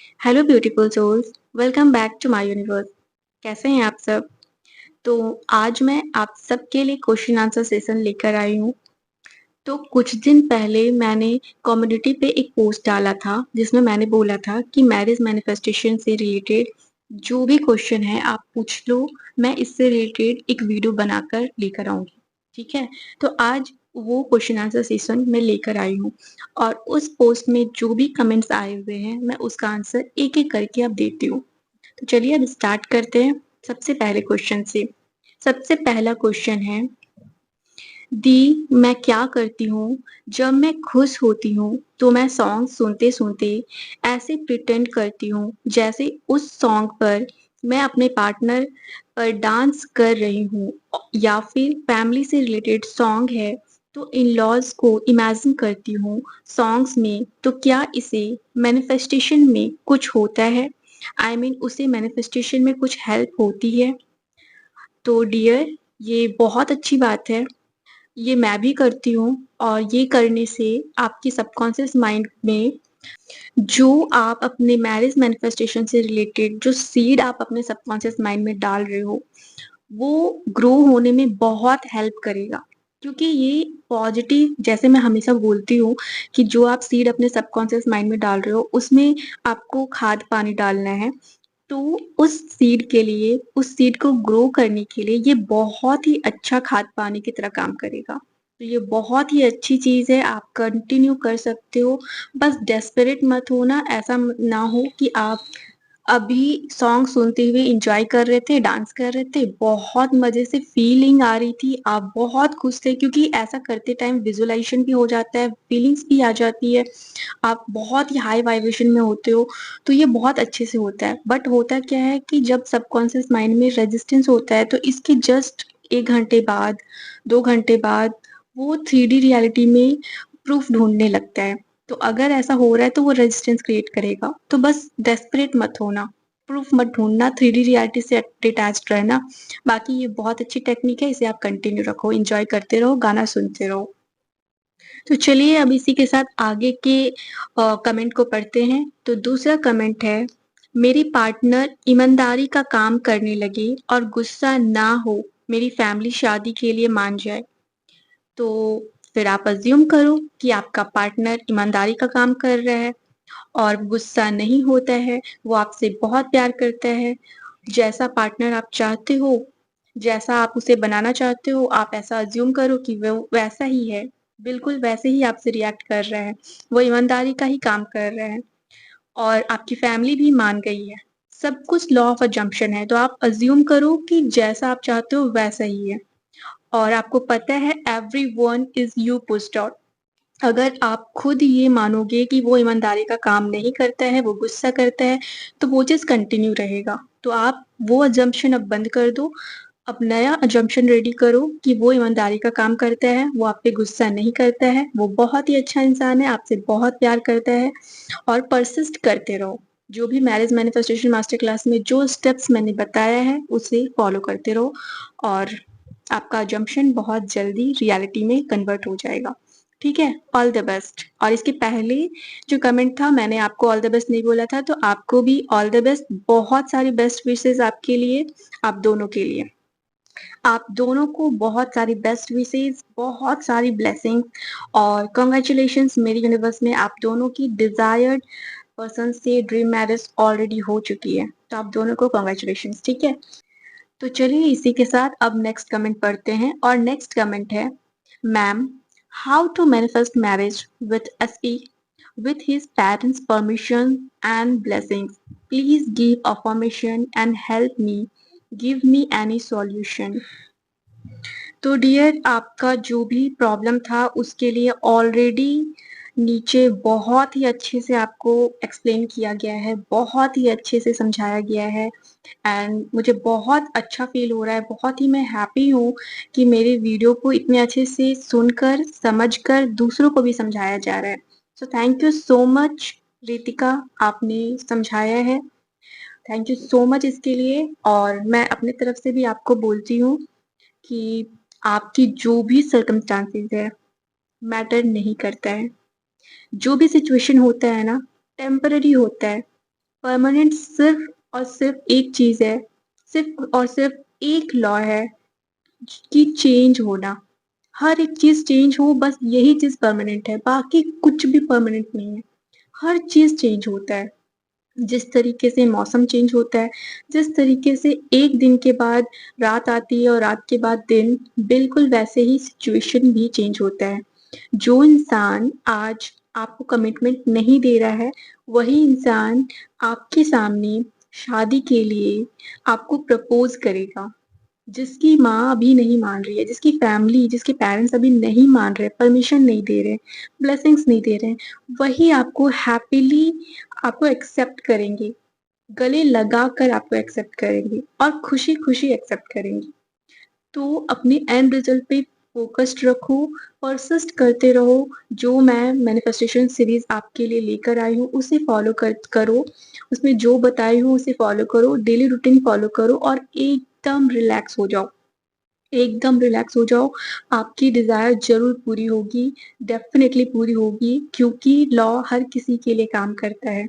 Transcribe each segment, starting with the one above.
Hello beautiful souls, welcome back to my universe. कैसे हैं आप सब? तो आज मैं आप सबके लिए क्वेश्चन आंसर सेशन लेकर आई हूँ। तो कुछ दिन पहले मैंने कम्युनिटी पे एक पोस्ट डाला था जिसमें मैंने बोला था कि मैरिज मैनिफेस्टेशन से रिलेटेड जो भी क्वेश्चन है आप पूछ लो, मैं इससे रिलेटेड एक वीडियो बनाकर लेकर आऊंगी। ठीक है? तो आज वो क्वेश्चन आंसर सेशन मैं लेकर आई हूँ और उस पोस्ट में जो भी कमेंट्स आए हुए हैं मैं उसका आंसर एक एक करके अब देती हूँ। तो चलिए अब स्टार्ट करते हैं सबसे पहले क्वेश्चन से। सबसे पहला क्वेश्चन है, दी मैं क्या करती हूँ जब मैं खुश होती हूँ तो मैं सॉन्ग सुनते सुनते ऐसे प्रिटेंड करती हूँ जैसे उस सॉन्ग पर मैं अपने पार्टनर पर डांस कर रही हूँ, या फिर फैमिली से रिलेटेड सॉन्ग है तो इन लॉज को इमेजिन करती हूँ सॉन्ग्स में। तो क्या इसे मैनिफेस्टेशन में कुछ होता है? आई मीन उसे मैनिफेस्टेशन में कुछ हेल्प होती है? तो डियर, ये बहुत अच्छी बात है। ये मैं भी करती हूँ और ये करने से आपके सबकॉन्शियस माइंड में जो आप अपने मैरिज मैनिफेस्टेशन से रिलेटेड जो सीड आप अपने सबकॉन्शियस माइंड में डाल रहे हो वो ग्रो होने में बहुत हेल्प करेगा। क्योंकि ये पॉजिटिव, जैसे मैं हमेशा बोलती हूँ कि जो आप सीड अपने सबकॉन्शियस माइंड में डाल रहे हो उसमें आपको खाद पानी डालना है। तो उस सीड के लिए, उस सीड को ग्रो करने के लिए ये बहुत ही अच्छा खाद पानी की तरह काम करेगा। तो ये बहुत ही अच्छी चीज है, आप कंटिन्यू कर सकते हो। बस डेस्परेट मत होना, ऐसा ना हो कि आप अभी सॉन्ग सुनते हुए एंजॉय कर रहे थे, डांस कर रहे थे, बहुत मजे से फीलिंग आ रही थी, आप बहुत खुश थे, क्योंकि ऐसा करते टाइम विजुअलाइजेशन भी हो जाता है, फीलिंग्स भी आ जाती है, आप बहुत ही हाई वाइब्रेशन में होते हो। तो ये बहुत अच्छे से होता है। बट होता क्या है कि जब सबकॉन्शियस माइंड में रेजिस्टेंस होता है तो इसके जस्ट 1 घंटे बाद, 2 घंटे बाद वो 3D रियलिटी में प्रूफ ढूंढने लगता है। तो अगर ऐसा हो रहा है तो वो रेजिस्टेंस क्रिएट करेगा। तो बस डेस्परेट मत होना, प्रूफ मत ढूंढना, 3D रियलिटी से डिटैच्ड रहना। बाकी ये बहुत अच्छी टेक्निक है, इसे आप कंटिन्यू रखो, एंजॉय करते रहो, गाना सुनते रहो। तो चलिए अब इसी के साथ आगे के कमेंट को पढ़ते हैं। तो दूसरा कमेंट है, मेरी पार्टनर ईमानदारी का काम करने लगे और गुस्सा ना हो, मेरी फैमिली शादी के लिए मान जाए। तो फिर आप अज्यूम करो कि आपका पार्टनर ईमानदारी का काम कर रहा है और गुस्सा नहीं होता है, वो आपसे बहुत प्यार करता है। जैसा पार्टनर आप चाहते हो, जैसा आप उसे बनाना चाहते हो, आप ऐसा अज्यूम करो कि वो वैसा ही है, बिल्कुल वैसे ही आपसे रिएक्ट कर रहा है, वो ईमानदारी का ही काम कर रहा है और आपकी फैमिली भी मान गई है। सब कुछ लॉ ऑफ अजम्पशन है, तो आप अज्यूम करो कि जैसा आप चाहते हो वैसा ही है। और आपको पता है everyone is you pushed out. अगर आप खुद ये मानोगे कि वो ईमानदारी का काम नहीं करता है, वो गुस्सा करता है, तो वो चीज़ कंटिन्यू रहेगा। तो आप वो अजम्पशन अब बंद कर दो, अब नया अजम्पशन रेडी करो कि वो ईमानदारी का काम करता है, वो आप पे गुस्सा नहीं करता है, वो बहुत ही अच्छा इंसान है, आपसे बहुत प्यार करता है। और परसिस्ट करते रहो, जो भी मैरिज मैनिफेस्टेशन मास्टर क्लास में जो स्टेप्स मैंने बताया है उसे फॉलो करते रहो और आपका अजम्पशन बहुत जल्दी रियलिटी में कन्वर्ट हो जाएगा। ठीक है? All the best. और इसके पहले जो कमेंट था, मैंने आपको ऑल द बेस्ट नहीं बोला था, तो आपको भी ऑल द बेस्ट। बहुत सारी बेस्ट विशेस आपके लिए, आप दोनों के लिए। आप दोनों को बहुत सारी बेस्ट विशेस, बहुत सारी ब्लेसिंग्स और कांग्रेचुलेशंस। मेरी यूनिवर्स में आप दोनों की डिजायर्ड पर्सन से ड्रीम मैरिज ऑलरेडी हो चुकी है, तो आप दोनों को कांग्रेचुलेशंस। ठीक है? तो चलिए इसी के साथ अब नेक्स्ट कमेंट पढ़ते हैं और नेक्स्ट कमेंट है, ma'am, how to manifest marriage with SP with his parents' permission and blessings. Please give affirmation and help me. Give me any solution. तो डियर, आपका जो भी प्रॉब्लम था उसके लिए ऑलरेडी नीचे बहुत ही अच्छे से आपको एक्सप्लेन किया गया है, बहुत ही अच्छे से समझाया गया है एंड मुझे बहुत अच्छा फील हो रहा है, बहुत ही मैं हैप्पी हूँ कि मेरे वीडियो को इतने अच्छे से सुनकर, समझकर दूसरों को भी समझाया जा रहा है। So thank you so much Ritika, आपने समझाया है, थैंक यू सो मच इसके लिए। और मैं अपनी तरफ से भी आपको बोलती हूँ कि आपकी जो भी सर्कमस्टांसेस है मैटर नहीं करता है। जो भी सिचुएशन होता है ना, टेम्पररी होता है। परमानेंट सिर्फ और सिर्फ एक चीज है, सिर्फ और सिर्फ एक लॉ है कि चेंज होना। हर एक चीज चेंज हो, बस यही चीज परमानेंट है, बाकी कुछ भी परमानेंट नहीं है। हर चीज चेंज होता है। जिस तरीके से मौसम चेंज होता है, जिस तरीके से एक दिन के बाद रात आती है और रात के बाद दिन, बिल्कुल वैसे ही सिचुएशन भी चेंज होता है। जो इंसान आज आपको कमिटमेंट नहीं दे रहा है, वही इंसान आपके सामने शादी के लिए आपको प्रपोज करेगा। जिसकी माँ अभी नहीं मान रही है, जिसकी फैमिली, जिसके पेरेंट्स अभी नहीं मान रहे, परमिशन नहीं दे रहे, ब्लेसिंग्स नहीं दे रहे, वही आपको हैप्पीली आपको एक्सेप्ट करेंगे, गले लगाकर आपको एक्सेप्ट करेंगे और खुशी खुशी एक्सेप्ट करेंगे। तो अपने एंड रिजल्ट पे फोकस्ड रखो, परसिस्ट करते रहो। जो मैं मैनिफेस्टेशन सीरीज आपके लिए लेकर आई हूँ उसे फॉलो करो, उसमें जो बताई हूँ उसे फॉलो करो, डेली रूटीन फॉलो करो और एकदम रिलैक्स हो जाओ। एकदम रिलैक्स हो जाओ। आपकी डिजायर जरूर पूरी होगी, डेफिनेटली पूरी होगी, क्योंकि लॉ हर किसी के लिए काम करता है,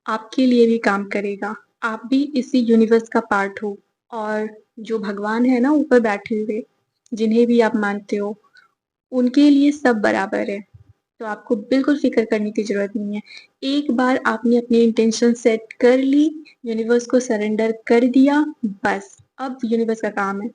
आपके लिए भी काम करेगा। आप भी इसी यूनिवर्स का पार्ट हो। और जो भगवान है ना ऊपर बैठे हुए, जिन्हें भी आप मानते हो, उनके लिए सब बराबर है। तो आपको बिल्कुल फिक्र करने की जरूरत नहीं है। एक बार आपने अपनी इंटेंशन सेट कर ली, यूनिवर्स को सरेंडर कर दिया, बस अब यूनिवर्स का काम है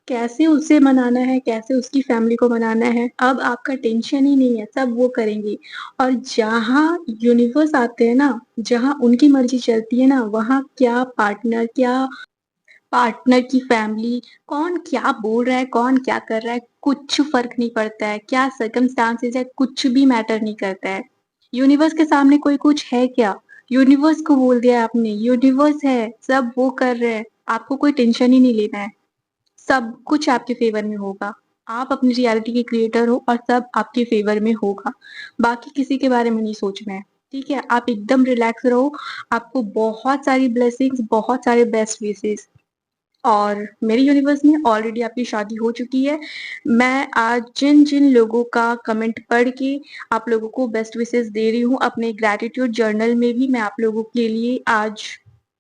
कैसे उसे मनाना है, कैसे उसकी फैमिली को मनाना है। अब आपका टेंशन ही नहीं है, सब वो करेंगी। और जहाँ यूनिवर्स आते हैं ना, जहाँ उनकी मर्जी चलती है ना, वहाँ क्या पार्टनर, क्या पार्टनर की फैमिली, कौन क्या बोल रहा है, कौन क्या कर रहा है, कुछ फर्क नहीं पड़ता है। क्या सर्कमस्टांसेस है, कुछ भी मैटर नहीं करता है। यूनिवर्स के सामने कोई कुछ है क्या? यूनिवर्स को बोल दिया आपने, यूनिवर्स है, सब वो कर रहे हैं। आपको कोई टेंशन ही नहीं लेना है, सब कुछ आपके फेवर में होगा। आप अपनी रियलिटी के क्रिएटर हो और सब आपके फेवर में होगा। बाकी किसी के बारे में नहीं सोचना है, ठीक है? आप एकदम रिलैक्स रहो। आपको बहुत सारी ब्लेसिंग्स, बहुत सारे बेस्ट विशेस। और मेरे यूनिवर्स में ऑलरेडी आपकी शादी हो चुकी है। मैं आज जिन जिन लोगों का कमेंट पढ़ के आप लोगों को बेस्ट विशेस दे रही हूँ, अपने ग्रैटिट्यूड जर्नल में भी मैं आप लोगों के लिए आज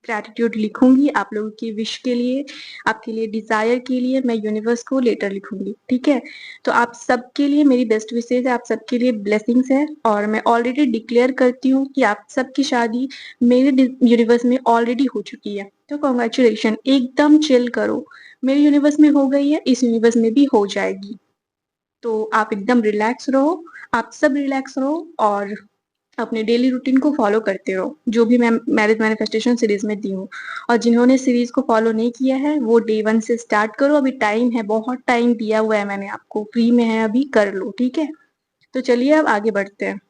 ग्रैटिट्यूड लिखूंगी। आप लोगों की विश के लिए, आपके लिए डिजायर के लिए मैं यूनिवर्स को लेटर लिखूंगी, ठीक है? तो आप सबके लिए मेरी बेस्ट विशेज है, आप सबके लिए ब्लेसिंग्स है। और मैं ऑलरेडी डिक्लेयर करती हूँ कि आप सबकी शादी मेरे यूनिवर्स में ऑलरेडी हो चुकी है। तो कॉन्ग्रेचुलेशन, एकदम चिल करो। मेरे यूनिवर्स में हो गई है, इस यूनिवर्स में भी हो जाएगी। तो आप एकदम रिलैक्स रहो, आप सब रिलैक्स रहो और अपने डेली रूटीन को फॉलो करते रहो, जो भी मैं मैरिज मैनिफेस्टेशन सीरीज में दी हूँ। और जिन्होंने सीरीज को फॉलो नहीं किया है, वो डे 1 से स्टार्ट करो। अभी टाइम है, बहुत टाइम दिया हुआ है मैंने आपको, फ्री में है, अभी कर लो, ठीक है? तो चलिए अब आगे बढ़ते हैं।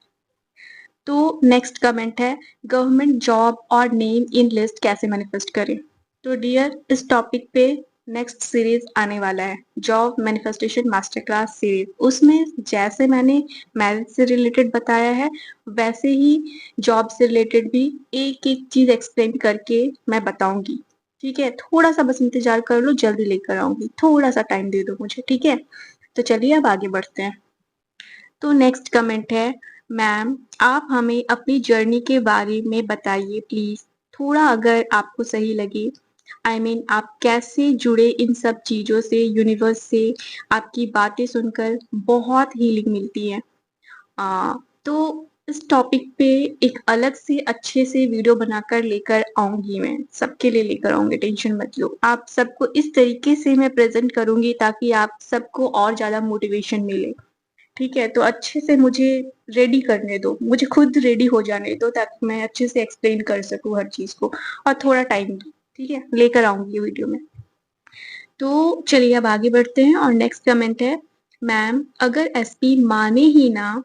तो नेक्स्ट कमेंट है, गवर्नमेंट जॉब और नेम इन लिस्ट कैसे मैनिफेस्ट करें। तो डियर, इस टॉपिक पे नेक्स्ट सीरीज आने वाला है, job manifestation master class series. उसमें जैसे मैंने मैरिज से रिलेटेड बताया है, वैसे ही जॉब से रिलेटेड भी एक एक चीज एक्सप्लेन करके मैं बताऊंगी, ठीक है? थोड़ा सा बस इंतजार कर लो, जल्दी लेकर आऊंगी, थोड़ा सा टाइम दे दो मुझे, ठीक है? तो चलिए अब आगे बढ़ते हैं। तो नेक्स्ट कमेंट है, मैम आप हमें अपनी जर्नी के बारे में बताइए प्लीज, थोड़ा अगर आपको सही लगे। आप कैसे जुड़े इन सब चीजों से, यूनिवर्स से। आपकी बातें सुनकर बहुत हीलिंग मिलती है। आ, तो इस टॉपिक पे एक अलग से अच्छे से वीडियो बनाकर लेकर आऊंगी, मैं सबके लिए लेकर आऊंगी, टेंशन मत लो। आप सबको इस तरीके से मैं प्रेजेंट करूंगी ताकि आप सबको और ज्यादा मोटिवेशन मिले, ठीक है? तो अच्छे से मुझे रेडी करने दो, मुझे खुद रेडी हो जाने दो, ताकि मैं अच्छे से एक्सप्लेन कर सकूं हर चीज को। और थोड़ा टाइम दो, ठीक है? लेकर आऊंगी ये वीडियो में। तो चलिए अब आगे बढ़ते हैं और नेक्स्ट कमेंट है, मैम अगर एसपी माने ही ना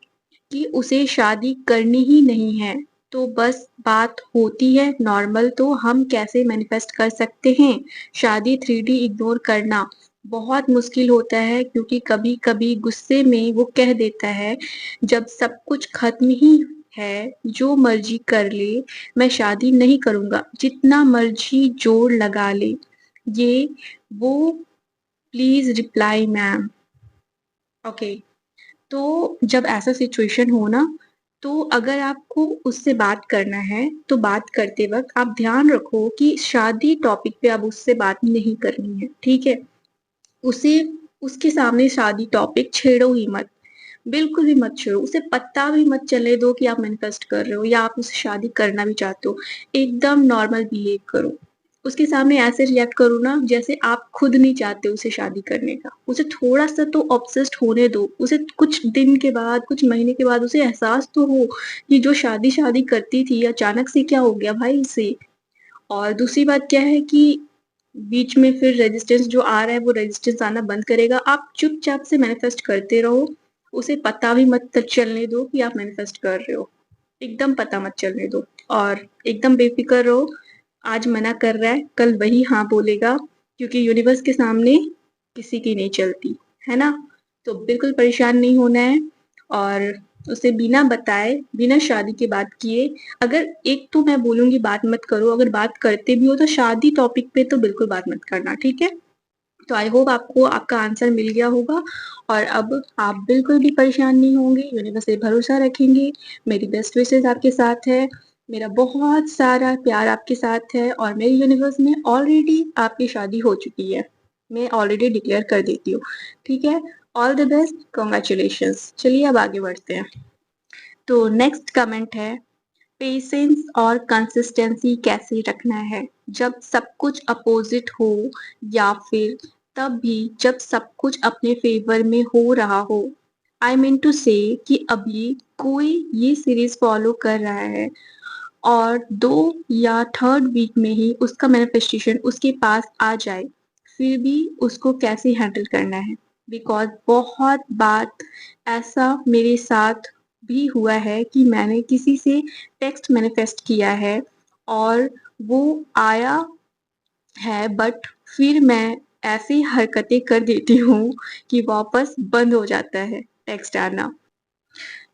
कि उसे शादी करनी ही नहीं है, तो बस बात होती है नॉर्मल, तो हम कैसे मैनिफेस्ट कर सकते हैं? शादी 3D इग्नोर करना बहुत मुश्किल होता है, क्योंकि कभी कभी गुस्से में वो कह देता है, जब सब कुछ खत्म ही है, जो मर्जी कर ले, मैं शादी नहीं करूंगा, जितना मर्जी जोर लगा ले, ये वो, प्लीज रिप्लाई मैम। ओके। तो जब ऐसा सिचुएशन हो ना, तो अगर आपको उससे बात करना है, तो बात करते वक़्त आप ध्यान रखो कि शादी टॉपिक पे अब उससे बात नहीं करनी है, ठीक है? उसे उसके सामने शादी टॉपिक छेड़ो ही मत, बिल्कुल भी मत छेड़ो, उसे पता भी मत चलने दो कि आप मैनिफेस्ट कर रहे हो या आप उससे शादी करना भी चाहते हो, एकदम नॉर्मल बिहेव करो। उसके सामने ऐसे रिएक्ट करो ना जैसे आप खुद नहीं चाहते उसे शादी करने का, उसे थोड़ा-सा तो ऑब्सेस्ड होने दो, उसे कुछ दिन के बाद, कुछ महीने के बाद उसे एहसास तो हो कि जो शादी-शादी करती थी अचानक से क्या हो गया भाई इसे? और दूसरी बात क्या है कि बीच में फिर रेजिस्टेंस जो आ रहा है वो रेजिस्टेंस आना बंद करेगा। आप चुपचाप से मैनिफेस्ट करते रहो, उसे पता भी मत चलने दो कि आप मैनिफेस्ट कर रहे हो। एकदम पता मत चलने दो और एकदम बेफ़िक्र रहो, आज मना कर रहा है, कल वही हाँ बोलेगा क्योंकि यूनिवर्स के सामने किसी की नहीं चलती, है ना? तो बिल्कुल परेशान नहीं होना है और उसे बिना बताए, बिना शादी के बात किए अगर एक तो मैं बोलूँगी बात मत करो, अगर बात करते भी हो तो शादी टॉपिक पे तो बिल्कुल बात मत करना, ठीक है? तो आई होप आपको आपका आंसर मिल गया होगा और अब आप बिल्कुल भी परेशान नहीं होंगे, यूनिवर्स पे भरोसा रखेंगे, मेरी बेस्ट विशेज़ आपके साथ है, मेरा बहुत सारा प्यार आपके साथ है और मेरे यूनिवर्स में ऑलरेडी आपकी शादी हो चुकी है। मैं ऑलरेडी डिक्लेयर कर देती हूँ, ठीक है? All the best, congratulations. चलिए अब आगे बढ़ते हैं। तो नेक्स्ट कमेंट है पेशेंस और कंसिस्टेंसी कैसे रखना है जब सब कुछ अपोजिट हो या फिर तब भी जब सब कुछ अपने फेवर में हो रहा हो। आई मीन टू से कि अभी कोई ये सीरीज फॉलो कर रहा है और 2 या 3rd वीक में ही उसका मैनिफेस्टेशन उसके पास आ जाए, फिर भी उसको कैसे हैंडल करना है। बिकॉज़ बहुत बार ऐसा मेरे साथ भी हुआ है कि मैंने किसी से टेक्स्ट मैनिफेस्ट किया है और वो आया है बट फिर मैं ऐसी हरकतें कर देती हूँ कि वापस बंद हो जाता है टेक्स्ट आना।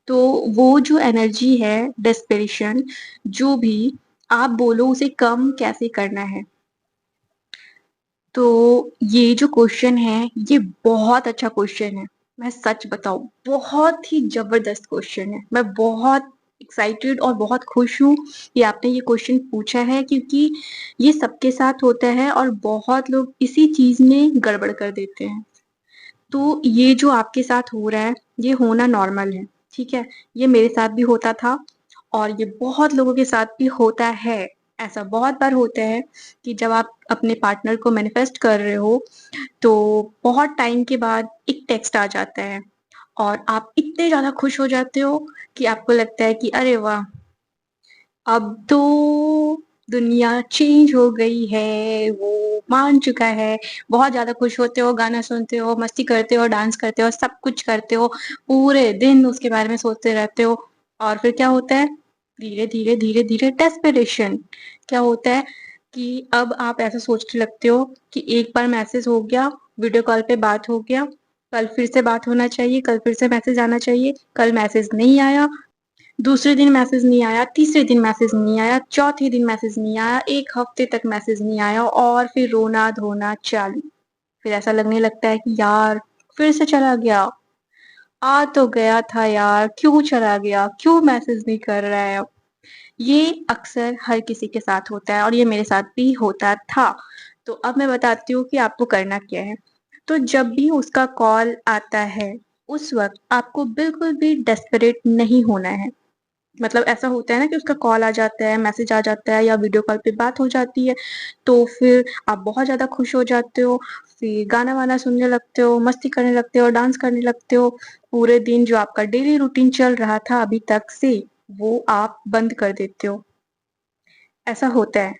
तो वो जो एनर्जी है डेस्परेशन जो भी आप बोलो उसे कम कैसे करना है? तो ये जो क्वेश्चन है ये बहुत अच्छा क्वेश्चन है। मैं सच बताऊँ बहुत ही ज़बरदस्त क्वेश्चन है। मैं बहुत एक्साइटेड और बहुत खुश हूँ कि आपने ये क्वेश्चन पूछा है क्योंकि ये सबके साथ होता है और बहुत लोग इसी चीज़ में गड़बड़ कर देते हैं। तो ये जो आपके साथ हो रहा है, ये होना नॉर्मल है, ठीक है? ये मेरे साथ भी होता था और ये बहुत लोगों के साथ भी होता है। ऐसा बहुत बार होता है कि जब आप अपने पार्टनर को मैनिफेस्ट कर रहे हो, तो बहुत टाइम के बाद एक टेक्स्ट आ जाता है और आप इतने ज़्यादा खुश हो जाते हो कि आपको लगता है कि अरे वाह! अब तो दुनिया चेंज हो गई है, वो मान चुका है, बहुत ज़्यादा खुश होते हो, गाना सुनते हो, मस्ती करते हो, डांस करते हो, सब कुछ करते हो, पूरे दिन उसके बारे में सोचते रहते हो और फिर क्या होता है? धीरे-धीरे, धीरे-धीरे डेस्परेशन क्या होता है कि अब आप ऐसा सोचने लगते हो कि एक बार मैसेज हो गया, वीडियो कॉल पे बात हो गया, कल फिर से बात होना चाहिए, कल फिर से मैसेज आना चाहिए, कल मैसेज नहीं आया, दूसरे दिन मैसेज नहीं आया, तीसरे दिन मैसेज नहीं आया, चौथे दिन मैसेज नहीं आया, 1 हफ्ते तक मैसेज नहीं आया और फिर रोना-धोना चालू। फिर ऐसा लगने लगता है कि यार फिर से चला गया, आ तो गया था यार, क्यों चला गया? क्यों मैसेज नहीं कर रहा है अब? ये अक्सर हर किसी के साथ होता है और ये मेरे साथ भी होता था। तो अब मैं बताती हूँ कि आपको करना क्या है। तो जब भी उसका कॉल आता है, उस वक़्त आपको बिल्कुल भी डेस्परेट नहीं होना है। मतलब ऐसा होता है ना कि उसका कॉल आ जाता है, मैसेज आ जाता है या वीडियो कॉल पे बात हो जाती है, तो फिर आप बहुत ज़्यादा खुश हो जाते हो, फिर गाना-वाना सुनने लगते हो, मस्ती करने लगते हो, डांस करने लगते हो। पूरे दिन जो आपका डेली रूटीन चल रहा था अभी तक से, वो आप बंद कर देते हो। ऐसा होता है।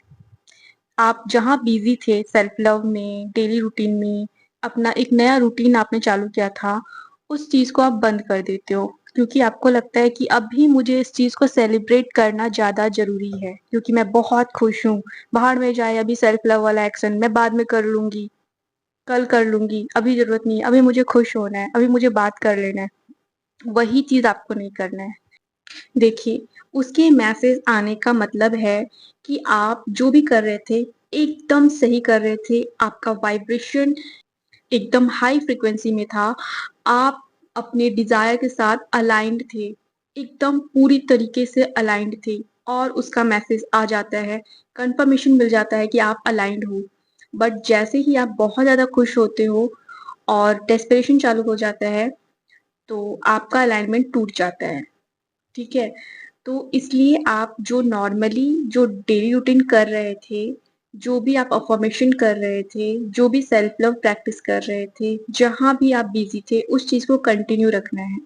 आप जहाँ बिज़ी थे सेल्फ लव में, डेली रूटीन में, अपना एक नया रूटीन आपने चालू किया था, उस चीज़ को आप बंद कर देते हो। क्योंकि आपको लगता है कि अभी मुझे इस चीज़ को सेलिब्रेट करना ज़्यादा ज़रूरी है, क्योंकि मैं बहुत खुश हूँ। भाड़ में जाए अभी सेल्फ लव वाला एक्शन, मैं बाद में कर लूँगी, कल कर लूँगी, अभी ज़रूरत नहीं है, अभी मुझे खुश होना है, अभी मुझे बात कर लेना है। वही चीज़ आपको नहीं करना है। देखिए, उसके मैसेज आने का मतलब है कि आप जो भी कर रहे थे, एकदम सही कर रहे थे। आपका वाइब्रेशन एकदम हाई फ्रीक्वेंसी में था। आप अपने डिज़ायर के साथ अलाइन्ड थे। एकदम पूरी तरीके से अलाइन्ड थे और उसका मैसेज आ जाता है, कंफर्मेशन मिल जाता है कि आप अलाइन्ड हो। बट जैसे ही आप बहुत ज़्यादा खुश होते हो और डेस्परेशन चालू हो जाता है, तो आपका अलाइनमेंट टूट जाता है, ठीक है? तो इसलिए आप जो नॉर्मली जो डेली रूटीन कर रहे थे, जो भी आप अफ़र्मेशन कर रहे थे, जो भी सेल्फ लव प्रैक्टिस कर रहे थे, जहाँ भी आप बिज़ी थे, उस चीज़ को कंटिन्यू रखना है।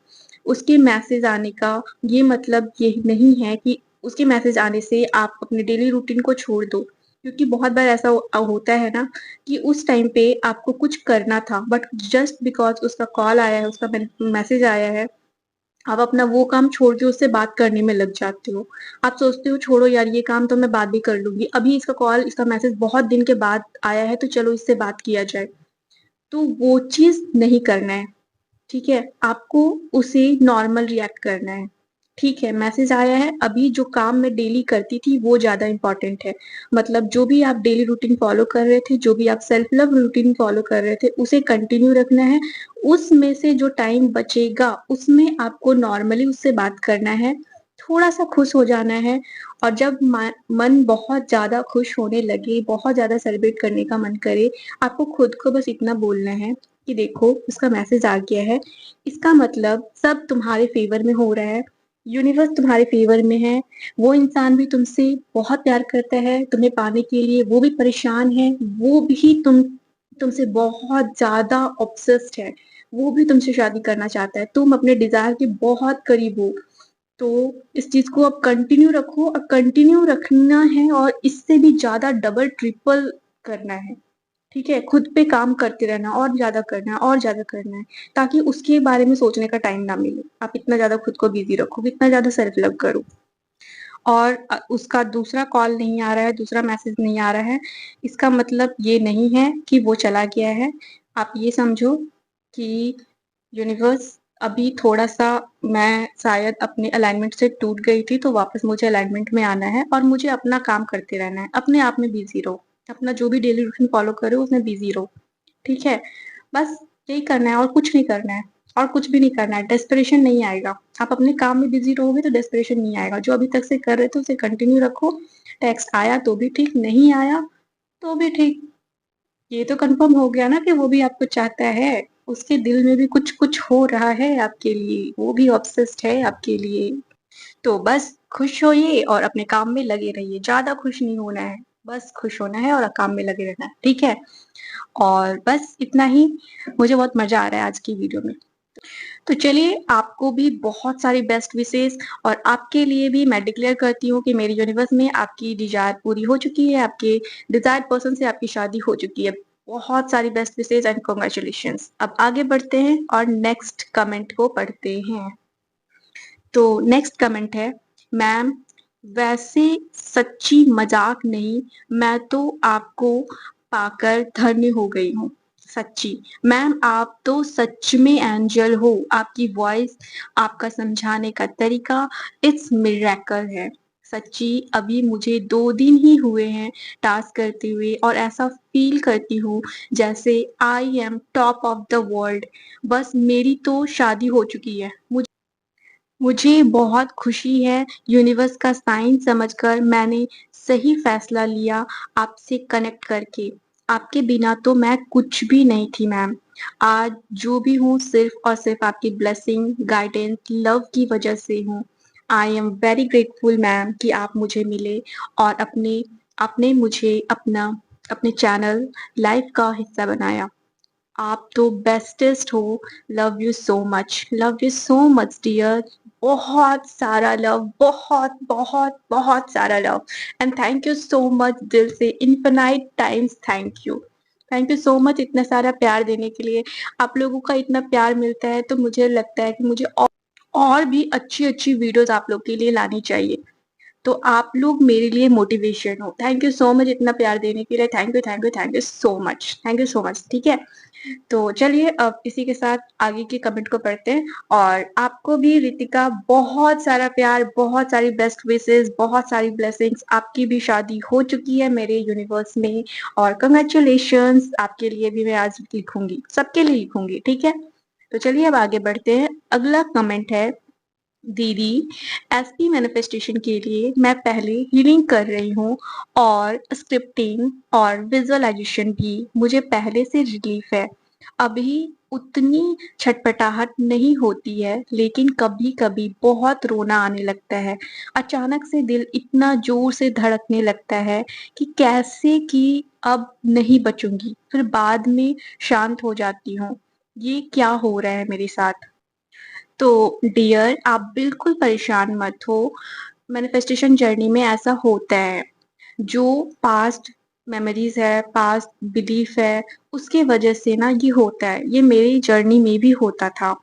उसके मैसेज आने का ये मतलब ये नहीं है कि उसके मैसेज आने से आप अपने डेली रूटीन को छोड़ दो। क्योंकि बहुत बार ऐसा होता है ना कि उस टाइम पे आपको कुछ करना था बट जस्ट बिकॉज़ उसका कॉल आया है, उसका मैसेज आया है, आप अपना वो काम छोड़ के उससे बात करने में लग जाते हो। आप सोचते हो छोड़ो यार ये काम तो मैं बाद में कर लूँगी। अभी इसका कॉल, इसका मैसेज बहुत दिन के बाद आया है तो चलो इससे बात किया जाए। तो वो चीज़ नहीं करना है। ठीक है? आपको उसे नॉर्मल रिएक्ट करना है। ठीक है, मैसेज आया है, अभी जो काम मैं डेली करती थी वो ज़्यादा इम्पोर्टेंट है। मतलब जो भी आप डेली रूटीन फ़ॉलो कर रहे थे, जो भी आप सेल्फ लव रूटीन फ़ॉलो कर रहे थे, उसे कंटिन्यू रखना है। उसमें से जो टाइम बचेगा, उसमें आपको नॉर्मली उससे बात करना है, थोड़ा-सा खुश हो जाना है और जब मन बहुत ज़्यादा खुश होने लगे, बहुत ज़्यादा सेलिब्रेट करने का मन करे, आपको खुद को बस इतना बोलना है कि देखो उसका मैसेज आ गया है, इसका मतलब सब तुम्हारे फ़ेवर में हो रहा है, यूनिवर्स तुम्हारे फ़ेवर में है, वो इंसान भी तुमसे बहुत प्यार करता है, तुम्हें पाने के लिए वो भी परेशान है, वो भी तुमसे बहुत ज़्यादा ऑब्सेस्ड है, वो भी तुमसे शादी करना चाहता है, तुम अपने डिज़ायर के बहुत करीब हो। तो इस चीज़ को आप कंटिन्यू रखो और कंटिन्यू रखना है और इससे भी ज़्यादा डबल ट्रिपल करना है। ठीक है? खुद पे काम करते रहना और ज़्यादा करना है और ज़्यादा करना है, ताकि उसके बारे में सोचने का टाइम ना मिले। आप इतना ज़्यादा खुद को बिज़ी रखो, इतना ज़्यादा सेल्फ लव करो और उसका दूसरा कॉल नहीं आ रहा है, दूसरा मैसेज नहीं आ रहा है, इसका मतलब ये नहीं है कि वो चला गया है। आप ये समझो कि यूनिवर्स अभी थोड़ा-सा मैं शायद अपने अलाइनमेंट से टूट गई थी, तो वापस मुझे अलाइनमेंट में आना है और मुझे अपना काम करते रहना है। अपने आप में बिज़ी रहो। अपना जो भी डेली रूटीन फ़ॉलो करो, उसमें बिज़ी रहो। ठीक है? बस यही करना है और कुछ नहीं करना है और कुछ भी नहीं करना है। डेस्परेशन नहीं आएगा। आप अपने काम में बिज़ी रहोगे तो डेस्परेशन नहीं आएगा। जो अभी तक से कर रहे थे उसे कंटिन्यू रखो। टेक्स्ट आया तो भी ठीक, नहीं आया तो भी ठीक। ये तो कन्फर्म हो गया ना कि वो भी आपको चाहता है। उसके दिल में भी कुछ-कुछ हो रहा है आपके लिए। वो भी ऑब्सेस्ड है आपके लिए। तो बस खुश होइए और अपने काम में लगे रहिए। ज़्यादा खुश नहीं होना है। बस खुश होना है और काम में लगे रहना है। ठीक है? और बस इतना ही। मुझे बहुत मज़ा आ रहा है आज की वीडियो में। तो चलिए आपको भी बहुत सारी बेस्ट विशेज़ और आपके लिए भी मैं डिक्लेयर करती हूँ कि मेरे यूनिवर्स में आपकी डिज़ायर पूरी हो चुकी है, आपके डिज़ायर्ड पर्सन से आपकी शादी हो चुकी है। बहुत सारी बेस्ट विशेज़ एंड कांग्रेचुलेशंस। अब आगे बढ़ते हैं और नेक्स्ट कमेंट को पढ़ते हैं। तो नेक्स्ट कमेंट है, मैम वैसे सच्ची मज़ाक नहीं, मैं तो आपको पाकर धन्य हो गई हूँ। सच्ची, मैम आप तो सच में एंजल हो, आपकी वॉइस, आपका समझाने का तरीका, इट्स मिरेकल है। सच्ची अभी मुझे 2 दिन ही हुए हैं टास्क करते हुए और ऐसा फ़ील करती हूँ जैसे I am top of the world. बस मेरी तो शादी हो चुकी है। मुझे बहुत खुशी है, यूनिवर्स का साइन समझकर मैंने सही फैसला लिया आपसे कनेक्ट करके। आपके बिना तो मैं कुछ भी नहीं थी मैम। आज जो भी हूँ सिर्फ़ और सिर्फ़ आपकी ब्लेसिंग, गाइडेंस, लव की वजह से हूँ। I am very grateful ma'am कि आप मुझे मिले और आपने मुझे अपने चैनल लाइफ़ का हिस्सा बनाया। आप तो बेस्टेस्ट हो। Love you so much dear. बहुत सारा लव, बहुत बहुत बहुत सारा love and thank you so much दिल से, infinite times thank you so much इतना सारा प्यार देने के लिए। आप लोगों का इतना प्यार मिलता है तो मुझे लगता है कि मुझे और भी अच्छी अच्छी वीडियोस आप लोग के लिए लानी चाहिए। तो आप लोग मेरे लिए मोटिवेशन हो। थैंक यू सो मच इतना प्यार देने के लिए। Thank you so much. Thank you so much. ठीक है? तो चलिए अब इसी के साथ आगे के कमेंट को पढ़ते हैं और आपको भी रितिका बहुत सारा प्यार, बहुत सारी बेस्ट विशेज़, बहुत सारी ब्लेसिंग्स। आपकी भी शादी हो चुकी है मेरे यूनिवर्स में और कांग्रेचुलेशंस आपके लिए भी मैं आज लिखूँगी, सबके लिए लिखूँगी, ठीक है? तो चलिए अब आगे बढ़ते हैं। अगला कमेंट है, दीदी, एसपी मैनिफेस्टेशन के लिए मैं पहले हीलिंग कर रही हूँ और स्क्रिप्टिंग और विजुअलाइजेशन भी मुझे पहले से रिलीफ है। अभी उतनी छटपटाहट नहीं होती है, लेकिन कभी-कभी बहुत रोना आने लगता है। अचानक से दिल इतना ज़ोर से धड़कने लगता है कि कैसे कि अब नहीं बचूँगी, फिर बाद में शांत हो जाती हूँ। ये क्या हो रहा है मेरे साथ? तो डियर, आप बिल्कुल परेशान मत हो। मैनिफेस्टेशन जर्नी में ऐसा होता है। जो पास्ट मेमोरीज़ है, पास्ट बिलीफ है, उसके वजह से ना ये होता है। ये मेरी जर्नी में भी होता था।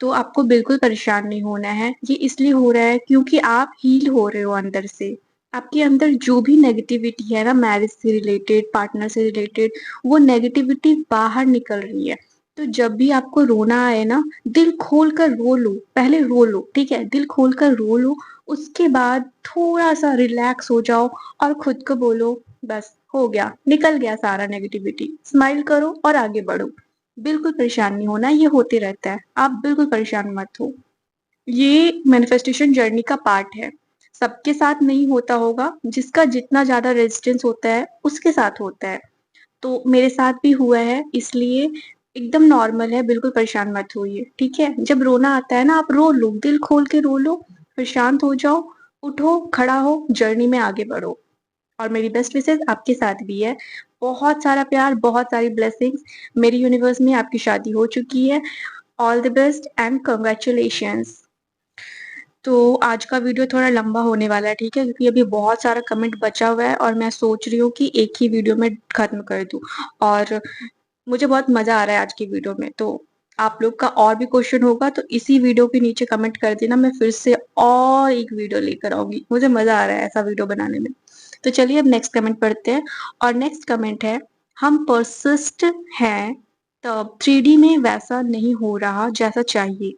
तो आपको बिल्कुल परेशान नहीं होना है। ये इसलिए हो रहा है क्योंकि आप हील हो रहे हो अंदर से। आपके अंदर जो भी नेगेटिविटी है ना, मैरिज से रिलेटेड, पार्टनर से रिलेटेड, वो नेगेटिविटी बाहर निकल रही है। तो जब भी आपको रोना आए ना, दिल खोल कर रो लो। पहले रो लो, ठीक है? दिल खोल कर रो लो, उसके बाद थोड़ा-सा रिलैक्स हो जाओ और खुद को बोलो, बस हो गया, निकल गया सारा नेगेटिविटी। स्माइल करो और आगे बढ़ो। बिल्कुल परेशान नहीं होना, ये होते रहता है। आप बिल्कुल परेशान मत हो। ये मैनिफेस्टेशन जर्नी का पार्ट है। सबके साथ नहीं होता होगा, जिसका जितना ज़्यादा रेजिस्टेंस होता है, उसके साथ होता है। तो मेरे साथ भी हुआ है, इसलिए एकदम नॉर्मल है, बिल्कुल परेशान मत होइए, ठीक है? जब रोना आता है ना, आप रो लो, दिल खोल के रो लो, फिर शांत हो जाओ, उठो, खड़ा हो, जर्नी में आगे बढ़ो। और मेरी बेस्ट विशेज़ आपके साथ भी है। बहुत सारा प्यार, बहुत सारी ब्लेसिंग्स। मेरी यूनिवर्स में आपकी शादी हो चुकी है। All the best and congratulations. तो आज का वीडियो थोड़ा लंबा होने वाला है, ठीक है? क्योंकि अभी बहुत सारा कमेंट बचा हुआ है और मैं सोच रही हूँ कि एक ही वीडियो में खत्म कर दूँ। और मुझे बहुत मज़ा आ रहा है आज की वीडियो में। तो आप लोग का और भी क्वेश्चन होगा तो इसी वीडियो के नीचे कमेंट कर देना, मैं फिर से और एक वीडियो लेकर आऊँगी। मुझे मज़ा आ रहा है ऐसा वीडियो बनाने में। तो चलिए अब नेक्स्ट कमेंट पढ़ते हैं। और नेक्स्ट कमेंट है, हम पर्सिस्ट हैं, तब 3D में वैसा नहीं हो रहा जैसा चाहिए।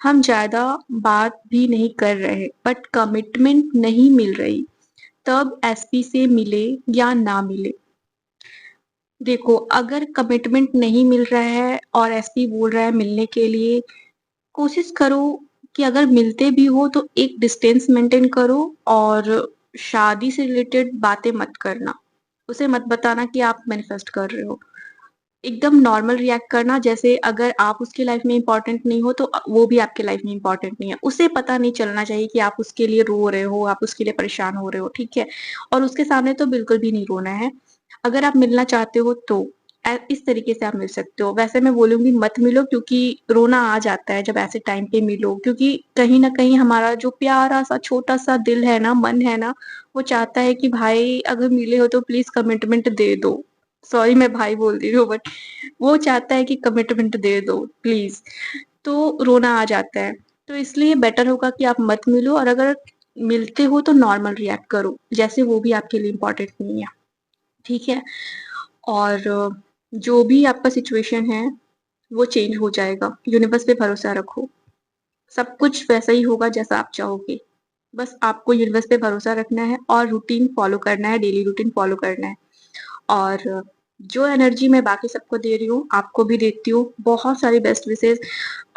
हम ज़्यादा बात भी नहीं कर रहे, बट कमिटमेंट नहीं मिल रही। तब एसपी से मिले या ना मिले? देखो, अगर कमिटमेंट नहीं मिल रहा है और एसपी बोल रहा है मिलने के लिए, कोशिश करो कि अगर मिलते भी हो तो एक डिस्टेंस मेंटेन करो और शादी से रिलेटेड बातें मत करना। उसे मत बताना कि आप मैनिफेस्ट कर रहे हो। एकदम नॉर्मल रिएक्ट करना, जैसे अगर आप उसकी लाइफ में इम्पोर्टेंट नहीं हो तो वो भी आपकी लाइफ में इम्पोर्टेंट नहीं है। उसे पता नहीं चलना चाहिए कि आप उसके लिए रो रहे हो, आप उसके लिए परेशान हो रहे हो, ठीक है? और उसके सामने तो बिल्कुल भी नहीं रोना है। अगर आप मिलना चाहते हो तो इस तरीके से आप मिल सकते हो। वैसे मैं बोलूँगी मत मिलो, क्योंकि रोना आ जाता है जब ऐसे टाइम पे मिलो, क्योंकि कहीं न कहीं हमारा जो प्यारा-सा छोटा-सा दिल है ना, मन है ना, वो चाहता है कि भाई अगर मिले हो तो प्लीज़ कमिटमेंट दे दो। सॉरी मैं भाई बोल रही हूँ, बट वो चाहता है कि कमिटमेंट दे दो प्लीज़, तो रोना आ जाता है। तो इसलिए बेटर होगा कि आप मत मिलो, और अगर मिलते हो तो नॉर्मल रिएक्ट करो, जैसे वो भी आपके लिए इम्पोर्टेंट नहीं है, ठीक है? और जो भी आपका सिचुएशन है, वो चेंज हो जाएगा। यूनिवर्स पे भरोसा रखो, सब कुछ वैसा ही होगा जैसा आप चाहोगे। बस आपको यूनिवर्स पे भरोसा रखना है और रूटीन फ़ॉलो करना है, डेली रूटीन फ़ॉलो करना है। और जो एनर्जी मैं बाकी सबको दे रही हूँ, आपको भी देती हूँ। बहुत सारी बेस्ट विशेज़,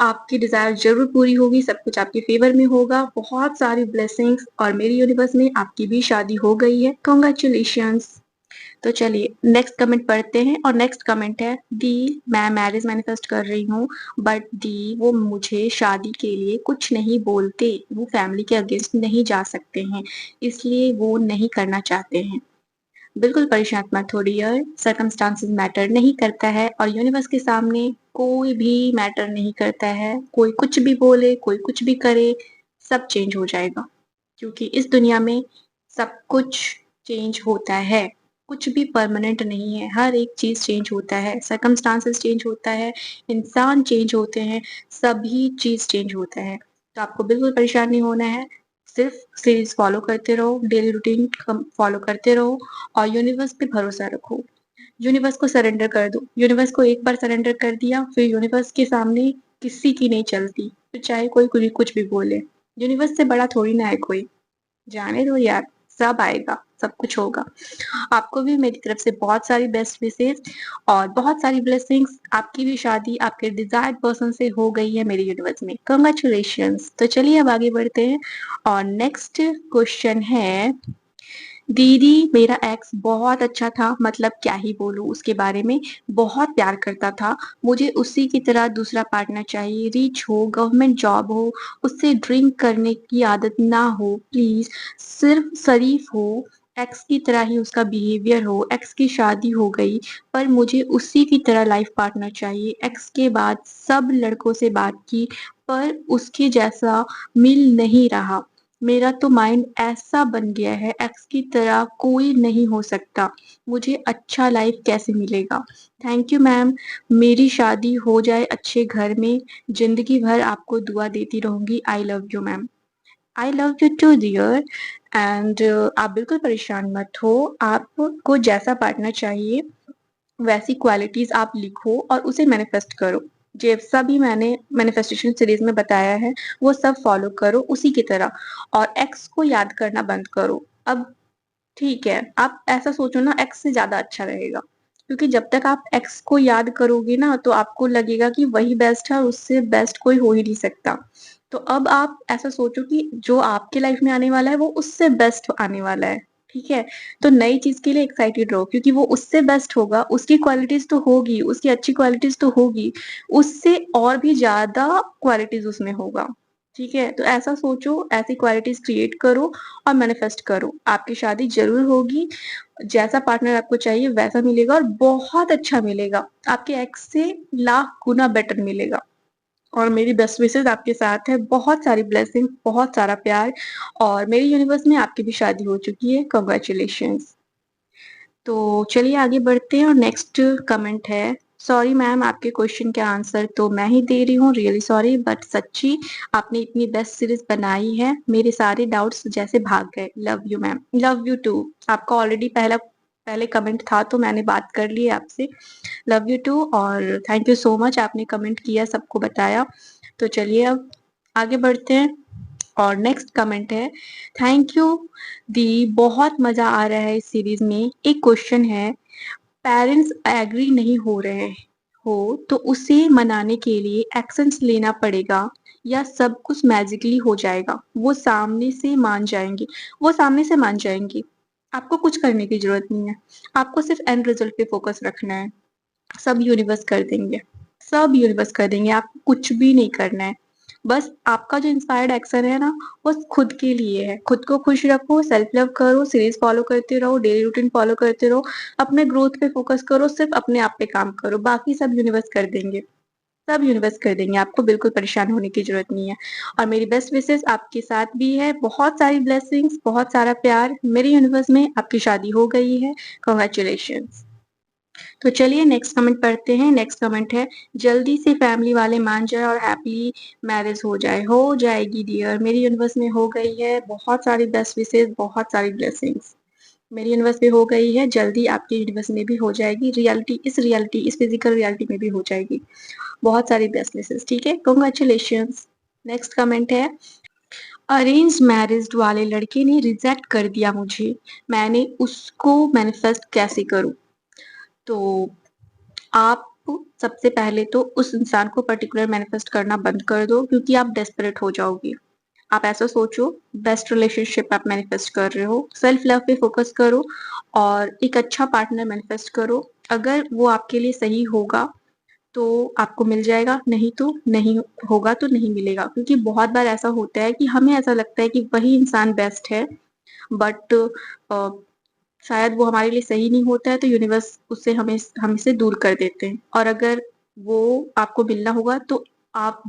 आपकी डिज़ायर ज़रूर पूरी होगी, सब कुछ आपके फ़ेवर में होगा। बहुत सारी ब्लेसिंग्स, और मेरी यूनिवर्स में आपकी भी शादी हो गई है। कांग्रेचुलेशंस। तो चलिए नेक्स्ट कमेंट पढ़ते हैं, और नेक्स्ट कमेंट है, दी मैं मैरिज मैनिफेस्ट कर रही हूँ, बट दी वो मुझे शादी के लिए कुछ नहीं बोलते, वो फैमिली के अगेंस्ट नहीं जा सकते हैं, इसलिए वो नहीं करना चाहते हैं। बिल्कुल परेशान मत हो डियर, सर्कमस्टांसेस मैटर नहीं करता है और यूनिवर्स के सामने कोई भी मैटर नहीं करता है। कोई कुछ भी बोले, कोई कुछ भी करे, सब चेंज हो जाएगा, क्योंकि इस दुनिया में सब कुछ चेंज होता है। कुछ भी परमानेंट नहीं है, हर एक चीज़ चेंज होता है, सर्कमस्टांसेस चेंज होता है, इंसान चेंज होते हैं, सभी चीज़ चेंज होता है। तो आपको बिल्कुल परेशान नहीं होना है, सिर्फ़ सीरीज़ फ़ॉलो करते रहो, डेली रूटीन फ़ॉलो करते रहो और यूनिवर्स पे भरोसा रखो। यूनिवर्स को सरेंडर कर दो। यूनिवर्स को एक बार सरेंडर कर दिया, फिर यूनिवर्स के सामने किसी की नहीं चलती, फिर चाहे कोई कुछ भी बोले। यूनिवर्स से बड़ा थोड़ी ना है कोई। जाने दो यार, सब आएगा, सब कुछ होगा। आपको भी मेरी तरफ से बहुत सारी बेस्ट विशेस और बहुत सारी ब्लेसिंग्स। आपकी भी शादी आपके डिजायर्ड पर्सन से हो गई है मेरे यूनिवर्स में। कंग्रेचुलेशंस। तो चलिए अब आगे बढ़ते हैं और नेक्स्ट क्वेश्चन है, दीदी मेरा एक्स बहुत अच्छा था, मतलब क्या ही बोलूं उसके बारे में। बहुत प्यार करता था। मुझे उसी की तरह दूसरा पार्टनर चाहिए, रिच हो, गवर्नमेंट जॉब हो, उससे ड्रिंक करने की आदत ना हो प्लीज, सिर्फ शरीफ हो, एक्स की तरह ही उसका बिहेवियर हो। एक्स की शादी हो गई पर मुझे उसी की तरह लाइफ पार्टनर चाहिए। एक्स के बाद सब लड़कों से बात की पर उसके जैसा मिल नहीं रहा। मेरा तो माइंड ऐसा बन गया है, एक्स की तरह कोई नहीं हो सकता। मुझे अच्छा लाइफ कैसे मिलेगा? Thank you ma'am. मेरी शादी हो जाए अच्छे घर में। जिंदगी भर आपको दुआ देती रहूंगी। I love you ma'am. I love you too dear. And आप बिल्कुल परेशान मत हो। आपको जैसा पार्टनर चाहिए वैसी क्वालिटीज आप लिखो और उसे मैनिफेस्ट करो। जैसा भी मैंने मैनिफेस्टेशन सीरीज में बताया है वो सब फॉलो करो उसी की तरह। और एक्स को याद करना बंद करो अब। ठीक है, आप ऐसा सोचो ना, एक्स से ज्यादा अच्छा रहेगा। क्योंकि जब तक आप एक्स को याद करोगे ना तो आपको लगेगा कि वही बेस्ट है और उससे बेस्ट कोई हो ही नहीं सकता। तो अब आप ऐसा सोचो कि जो आपके लाइफ में आने वाला है वो उससे बेस्ट आने वाला है। ठीक है, तो नई चीज के लिए एक्साइटेड रहो क्योंकि वो उससे बेस्ट होगा। उसकी क्वालिटीज तो होगी, उसकी अच्छी क्वालिटीज तो होगी, उससे और भी ज्यादा क्वालिटीज उसमें होगा। ठीक है, तो ऐसा सोचो, ऐसी क्वालिटीज क्रिएट करो और मैनिफेस्ट करो। आपकी शादी जरूर होगी। जैसा पार्टनर आपको चाहिए वैसा मिलेगा और बहुत अच्छा मिलेगा। आपके एक्स से लाख गुना बेटर मिलेगा। और मेरी बेस्ट विशेस आपके साथ है। बहुत सारी ब्लेसिंग, बहुत सारा प्यार। और मेरे यूनिवर्स में आपकी भी शादी हो चुकी है। कंग्रेचुलेशंस। तो चलिए आगे बढ़ते हैं और नेक्स्ट कमेंट है, सॉरी मैम आपके क्वेश्चन का आंसर तो मैं ही दे रही हूँ, रियली सॉरी बट सच्ची आपने इतनी बेस्ट सीरीज बनाई है, मेरे सारे डाउट्स जैसे भाग गए। Love you ma'am. Love you too. आपका ऑलरेडी पहले कमेंट था तो मैंने बात कर ली है आपसे। लव यू टू और थैंक यू सो मच, आपने कमेंट किया, सबको बताया। तो चलिए अब आगे बढ़ते हैं और नेक्स्ट कमेंट है, थैंक यू दी, बहुत मजा आ रहा है इस सीरीज में। एक क्वेश्चन है, पेरेंट्स एग्री नहीं हो रहे हो तो उसे मनाने के लिए एक्शंस लेना पड़ेगा या सब कुछ मैजिकली हो जाएगा? वो सामने से मान जाएंगे। वो सामने से मान जाएंगे। आपको कुछ करने की जरूरत नहीं है। आपको सिर्फ एंड रिजल्ट पे फोकस रखना है। सब यूनिवर्स कर देंगे। सब यूनिवर्स कर देंगे, आपको कुछ भी नहीं करना है। बस आपका जो इंस्पायर्ड एक्शन है ना, वो खुद के लिए है। खुद को खुश रखो, सेल्फ लव करो, सीरीज फॉलो करते रहो, डेली रूटीन फॉलो करते रहो, अपने ग्रोथ पे फोकस करो, सिर्फ अपने आप पे काम करो, बाकी सब यूनिवर्स कर देंगे। सब यूनिवर्स कर देंगे, आपको बिल्कुल परेशान होने की जरूरत नहीं है। और मेरी बेस्ट विशेस आपके साथ भी है, बहुत सारी ब्लेसिंग्स, बहुत सारा प्यार। मेरे यूनिवर्स में आपकी शादी हो गई है। कॉन्ग्रेचुलेशन। तो चलिए नेक्स्ट कमेंट पढ़ते हैं। नेक्स्ट कमेंट है, जल्दी से फैमिली वाले मान जाए और हैप्पीली मैरिज हो जाए। हो जाएगी डियर, मेरी यूनिवर्स में हो गई है। बहुत सारी बेस्ट विशेष, बहुत सारी ब्लेसिंग्स मेरी यूनिवर्स में हो गई है। जल्दी आपके यूनिवर्स में भी हो जाएगी। रियलिटी इस फिजिकल रियलिटी में भी हो जाएगी। बहुत सारी बेस्ट विशेष। ठीक है, कॉन्ग्रेचुलेशन। नेक्स्ट कमेंट है, अरेंज मैरिज वाले लड़के ने रिजेक्ट कर दिया मुझे, मैंने उसको मैनिफेस्ट कैसे करूं? तो आप सबसे पहले तो उस इंसान को पर्टिकुलर मैनिफेस्ट करना बंद कर दो क्योंकि आप डेस्परेट हो जाओगे। आप ऐसा सोचो, बेस्ट रिलेशनशिप आप मैनिफेस्ट कर रहे हो, सेल्फ लव पे फोकस करो और एक अच्छा पार्टनर मैनिफेस्ट करो। अगर वो आपके लिए सही होगा तो आपको मिल जाएगा, नहीं तो नहीं होगा तो नहीं मिलेगा। क्योंकि बहुत बार ऐसा होता है कि हमें ऐसा लगता है कि वही इंसान बेस्ट है, बट शायद वो हमारे लिए सही नहीं होता है तो यूनिवर्स उससे हमें हमसे दूर कर देते हैं। और अगर वो आपको मिलना होगा तो आप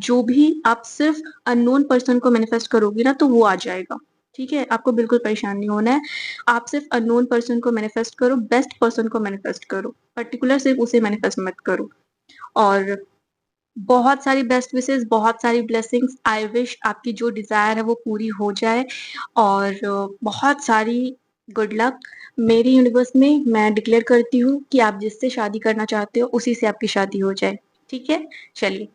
सिर्फ अननोन पर्सन को मैनिफेस्ट करोगी ना तो वो आ जाएगा। ठीक है, आपको बिल्कुल परेशान नहीं होना है। आप सिर्फ अननोन पर्सन को मैनिफेस्ट करो, बेस्ट पर्सन को मैनिफेस्ट करो, पर्टिकुलर सिर्फ उसे मैनिफेस्ट मत करो। और बहुत सारी बेस्ट विशेस, बहुत सारी ब्लेसिंग्स। आई विश आपकी जो डिजायर है वो पूरी हो जाए। और बहुत सारी गुड लक। मेरी यूनिवर्स में मैं डिक्लेयर करती हूँ कि आप जिससे शादी करना चाहते हो उसी से आपकी शादी हो जाए। ठीक है, चलिए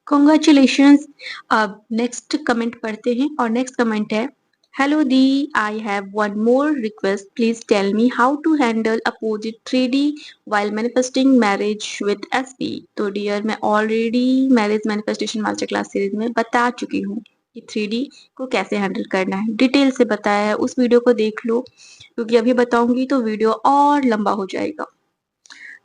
कॉन्ग्रेचुलेशंस। अब नेक्स्ट कमेंट पढ़ते हैं और नेक्स्ट कमेंट है, Hello Dee, I have one more request. Please tell me how to handle opposite 3D while manifesting marriage with SP. तो डियर मैं already marriage manifestation master class series में बता चुकी हूँ कि 3D को कैसे हैंडल करना है, डिटेल से बताया है, उस वीडियो को देख लो क्योंकि अभी बताऊंगी तो वीडियो और लंबा हो जाएगा।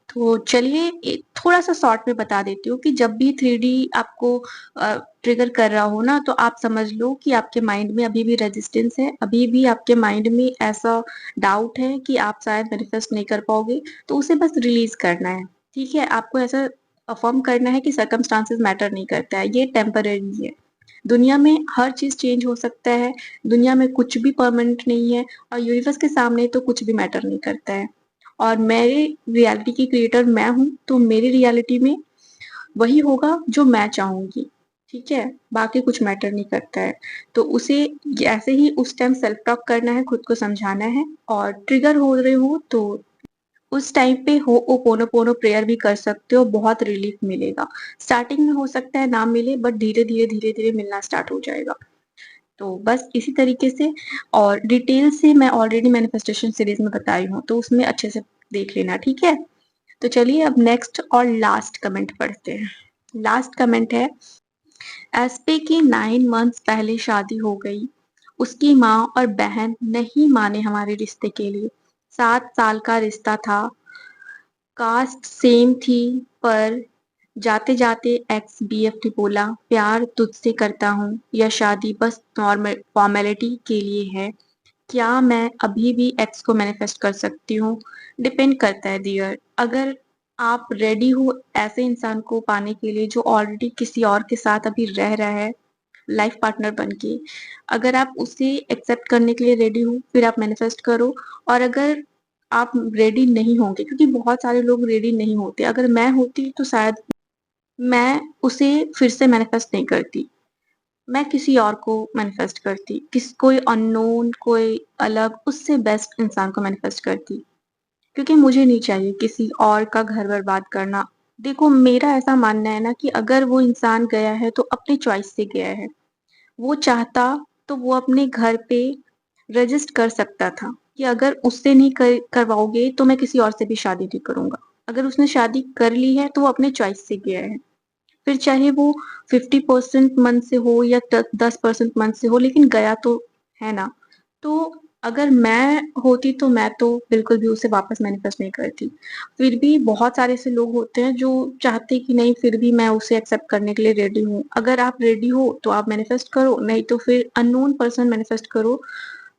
तो चलिए थोड़ा सा शॉर्ट में बता देती हूँ कि जब भी 3D आपको ट्रिगर कर रहा हो ना, तो आप समझ लो कि आपके माइंड में अभी भी रेजिस्टेंस है, अभी भी आपके माइंड में ऐसा डाउट है कि आप शायद मैनिफेस्ट नहीं कर पाओगे। तो उसे बस रिलीज करना है। ठीक है, आपको ऐसा अफर्म करना है कि सर्कमस्टांसेस मैटर नहीं करता है, ये टेम्पररी है। दुनिया में हर चीज चेंज हो सकता है, दुनिया में कुछ भी परमानेंट नहीं है, और यूनिवर्स के सामने तो कुछ भी मैटर नहीं करता है। और मेरे रियलिटी की क्रिएटर मैं हूँ, तो मेरी रियलिटी में वही होगा जो मैं चाहूंगी। ठीक है, बाकी कुछ मैटर नहीं करता है। तो उसे ऐसे ही उस टाइम सेल्फ टॉक करना है, खुद को समझाना है। और ट्रिगर हो रहे हो तो उस टाइम पे हो ओपोनोपोनो प्रेयर भी कर सकते हो, बहुत रिलीफ मिलेगा। स्टार्टिंग में हो सकता है ना मिले, बट धीरे धीरे धीरे धीरे मिलना स्टार्ट हो जाएगा। तो बस इसी तरीके से, और डिटेल से मैं ऑलरेडी मैनिफेस्टेशन सीरीज में बताई हूँ, तो उसमें अच्छे से देख लेना। ठीक है, तो चलिए अब नेक्स्ट और लास्ट कमेंट पढ़ते हैं। लास्ट कमेंट है, एसपी की 9 मंथ्स पहले शादी हो गई। उसकी माँ और बहन नहीं माने हमारे रिश्ते के लिए। 7 साल का रिश्ता था, कास्ट सेम थी, पर जाते जाते एक्स बीएफ ने बोला प्यार तुझसे करता हूँ, यह शादी बस नॉर्मल फॉर्मेलिटी के लिए है। क्या मैं अभी भी एक्स को मैनिफेस्ट कर सकती हूँ? डिपेंड करता है डियर। अगर आप रेडी हो ऐसे इंसान को पाने के लिए जो ऑलरेडी किसी और के साथ अभी रह रहा है लाइफ पार्टनर बन के, अगर आप उसे एक्सेप्ट करने के लिए रेडी हो फिर आप मैनिफेस्ट करो। और अगर आप रेडी नहीं होंगे, क्योंकि बहुत सारे लोग रेडी नहीं होते, अगर मैं होती तो शायद मैं उसे फिर से मैनिफेस्ट नहीं करती, मैं किसी और को मैनिफेस्ट करती, कोई अननोन, कोई अलग, उससे बेस्ट इंसान को मैनिफेस्ट करती। क्योंकि मुझे नहीं चाहिए किसी और का घर बर्बाद करना। देखो मेरा ऐसा मानना है ना कि अगर वो इंसान गया है तो अपनी चॉइस से गया है। वो चाहता तो वो अपने घर पे रजिस्ट कर सकता था कि अगर उससे नहीं करवाओगे तो मैं किसी और से भी शादी नहीं करूंगा। अगर उसने शादी कर ली है तो वो अपने चॉइस से गया है। फिर चाहे वो 50% मन से हो या 10% मन से हो, लेकिन गया तो है ना। तो अगर मैं होती तो मैं तो बिल्कुल भी उसे वापस मैनिफेस्ट नहीं करती। फिर भी बहुत सारे ऐसे लोग होते हैं जो चाहते कि नहीं, फिर भी मैं उसे एक्सेप्ट करने के लिए रेडी हूँ। अगर आप रेडी हो तो आप मैनिफेस्ट करो, नहीं तो फिर अननोन पर्सन मैनिफेस्ट करो,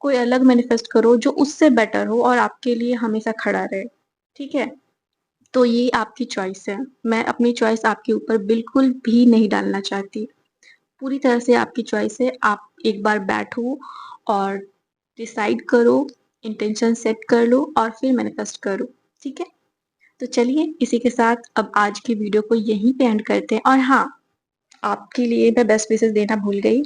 कोई अलग मैनिफेस्ट करो जो उससे बेटर हो और आपके लिए हमेशा खड़ा रहे। ठीक है, तो ये आपकी चॉइस है। मैं अपनी चॉइस आपके ऊपर बिल्कुल भी नहीं डालना चाहती। पूरी तरह से आपकी चॉइस है। आप एक बार बैठो और डिसाइड करो, इंटेंशन सेट कर लो और फिर मैनिफेस्ट करो। ठीक है, तो चलिए इसी के साथ अब आज की वीडियो को यहीं पे एंड करते हैं। और हाँ, आपके लिए मैं बेस्ट विशेस देना भूल गई,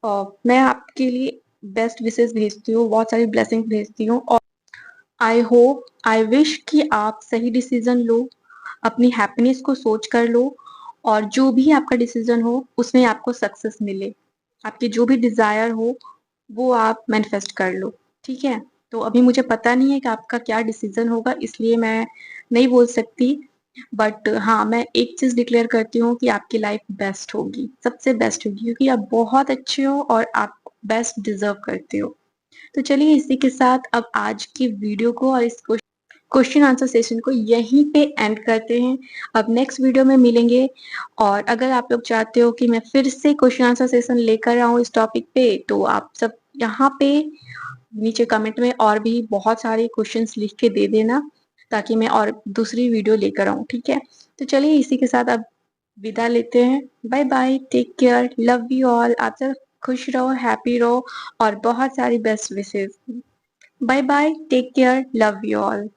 और मैं आपके लिए बेस्ट विशेस भेजती हूँ, बहुत सारी ब्लेसिंग भेजती हूँ। और आई होप, आई विश कि आप सही डिसीजन लो, अपनी हैप्पीनेस को सोच कर लो, और जो भी आपका डिसीजन हो उसमें आपको सक्सेस मिले। आपकी जो भी डिजायर हो वो आप मैनिफेस्ट कर लो। ठीक है, तो अभी मुझे पता नहीं है कि आपका क्या डिसीजन होगा, इसलिए मैं नहीं बोल सकती। बट हाँ, मैं एक चीज डिक्लेयर करती हूँ कि आपकी लाइफ बेस्ट होगी, सबसे बेस्ट होगी, क्योंकि आप बहुत अच्छे हो और आप बेस्ट डिजर्व करते हो। तो चलिए इसी के साथ अब आज की वीडियो को और इस क्वेश्चन आंसर सेशन को यहीं पे एंड करते हैं। अब नेक्स्ट वीडियो में मिलेंगे। और अगर आप लोग चाहते हो कि मैं फिर से क्वेश्चन आंसर सेशन लेकर आऊं इस टॉपिक पे, तो आप सब यहाँ पे नीचे कमेंट में और भी बहुत सारे क्वेश्चंस लिख के दे देना, ताकि मैं और दूसरी वीडियो लेकर आऊं। ठीक है, तो चलिए इसी के साथ अब विदा लेते हैं। Bye bye, take care, love you all. आप सब खुश रहो, हैप्पी रहो, और बहुत सारी best wishes. Bye bye, take care, love you all.